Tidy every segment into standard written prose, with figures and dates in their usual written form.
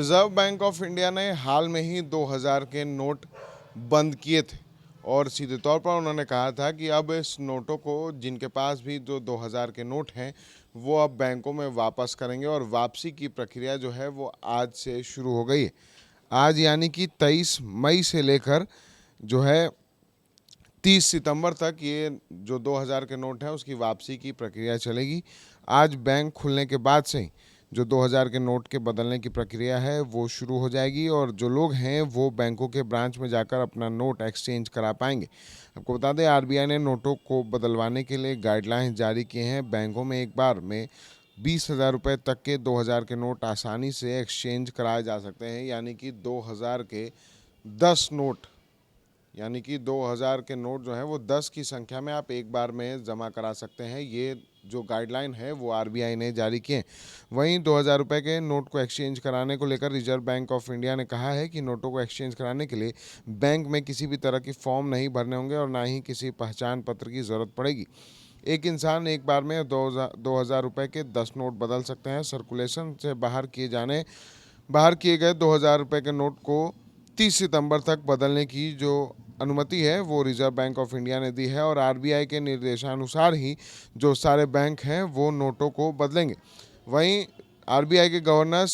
Reserve bank of India ने हाल में ही 2000 के नोट बंद किए थे और सीधे तौर पर उन्होंने कहा था कि अब इस नोटों को, जिनके पास भी जो 2000 के नोट हैं, वो अब बैंकों में वापस करेंगे और वापसी की प्रक्रिया जो है वो आज से शुरू हो गई है। आज यानी कि 23 मई से लेकर जो है 30 सितंबर तक ये जो 2000 के नोट हैं उसकी वापसी की प्रक्रिया चलेगी। आज बैंक खुलने के बाद से ही जो 2000 के नोट के बदलने की प्रक्रिया है वो शुरू हो जाएगी और जो लोग हैं वो बैंकों के ब्रांच में जाकर अपना नोट एक्सचेंज करा पाएंगे। आपको बता दें, आरबीआई ने नोटों को बदलवाने के लिए गाइडलाइंस जारी किए हैं। बैंकों में एक बार में 20,000 रुपये तक के 2000 के नोट आसानी से एक्सचेंज कराए जा सकते हैं, यानी कि 2000 के 10 नोट, यानी कि 2000 के नोट जो हैं वो 10 की संख्या में आप एक बार में जमा करा सकते हैं। ये जो गाइडलाइन है वो आरबीआई ने जारी किए। वहीं 2000 रुपये के नोट को एक्सचेंज कराने को लेकर रिजर्व बैंक ऑफ इंडिया ने कहा है कि नोटों को एक्सचेंज कराने के लिए बैंक में किसी भी तरह की फॉर्म नहीं भरने होंगे और ना ही किसी पहचान पत्र की ज़रूरत पड़ेगी। एक इंसान एक बार में 2000 रुपये के 10 नोट बदल सकते हैं। सर्कुलेशन से बाहर किए गए 2000 रुपये के नोट को 30 सितंबर तक बदलने की जो अनुमति है वो रिजर्व बैंक ऑफ इंडिया ने दी है और आरबीआई के निर्देशानुसार ही जो सारे बैंक हैं वो नोटों को बदलेंगे। वहीं आरबीआई के गवर्नर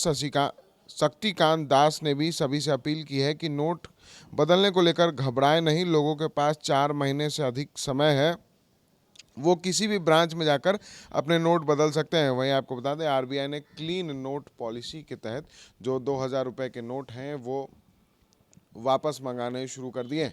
शक्तिकांत दास ने भी सभी से अपील की है कि नोट बदलने को लेकर घबराएं नहीं। लोगों के पास 4 महीने से अधिक समय है, वो किसी भी ब्रांच में जाकर अपने नोट बदल सकते हैं। वहीं आपको बता दें, आरबीआई ने क्लीन नोट पॉलिसी के तहत जो 2000 रुपये के नोट हैं वो वापस मंगाने शुरू कर दिए।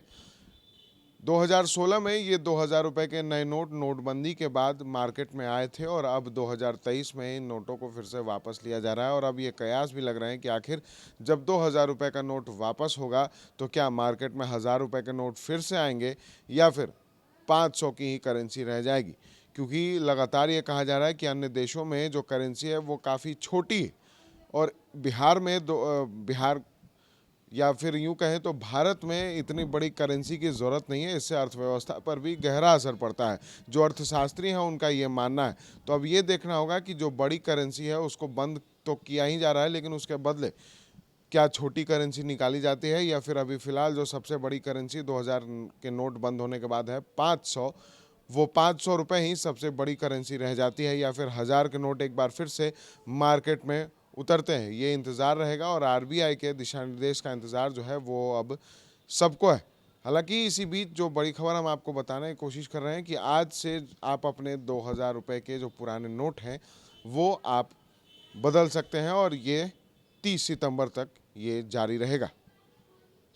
2016 में ये 2000 रुपये के नए नोट नोटबंदी के बाद मार्केट में आए थे और अब 2023 में इन नोटों को फिर से वापस लिया जा रहा है और अब ये कयास भी लग रहे हैं कि आखिर जब 2000 रुपये का नोट वापस होगा तो क्या मार्केट में 1000 रुपये के नोट फिर से आएंगे या फिर 500 की ही करेंसी रह जाएगी, क्योंकि लगातार ये कहा जा रहा है कि अन्य देशों में जो करेंसी है वो काफ़ी छोटी है और बिहार या फिर यूँ कहें तो भारत में इतनी बड़ी करेंसी की ज़रूरत नहीं है। इससे अर्थव्यवस्था पर भी गहरा असर पड़ता है, जो अर्थशास्त्री हैं उनका ये मानना है। तो अब ये देखना होगा कि जो बड़ी करेंसी है उसको बंद तो किया ही जा रहा है, लेकिन उसके बदले क्या छोटी करेंसी निकाली जाती है या फिर अभी फ़िलहाल जो सबसे बड़ी करेंसी 2000 के नोट बंद होने के बाद है 500, वो 500 रुपये ही सबसे बड़ी करेंसी रह जाती है या फिर 1000 के नोट एक बार फिर से मार्केट में उतरते हैं। ये इंतज़ार रहेगा और आरबीआई के दिशा निर्देश का इंतज़ार जो है वो अब सबको है। हालांकि इसी बीच जो बड़ी खबर हम आपको बताने की कोशिश कर रहे हैं कि आज से आप अपने 2000 रुपये के जो पुराने नोट हैं वो आप बदल सकते हैं और ये 30 सितंबर तक ये जारी रहेगा।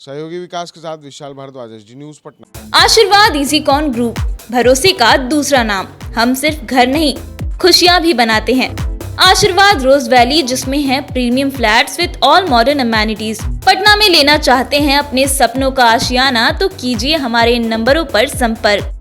सहयोगी विकास के साथ विशाल भारद्वाज, एसडी न्यूज़ पटना। आशीर्वाद इजीकॉन ग्रुप, भरोसे का दूसरा नाम। हम सिर्फ घर नहीं, खुशियां भी बनाते हैं। आशीर्वाद रोज वैली, जिसमें है premium flats with all modern amenities. Patna में लेना चाहते हैं अपने सपनों का आशियाना, तो कीजिए हमारे इन नंबरों पर संपर्क।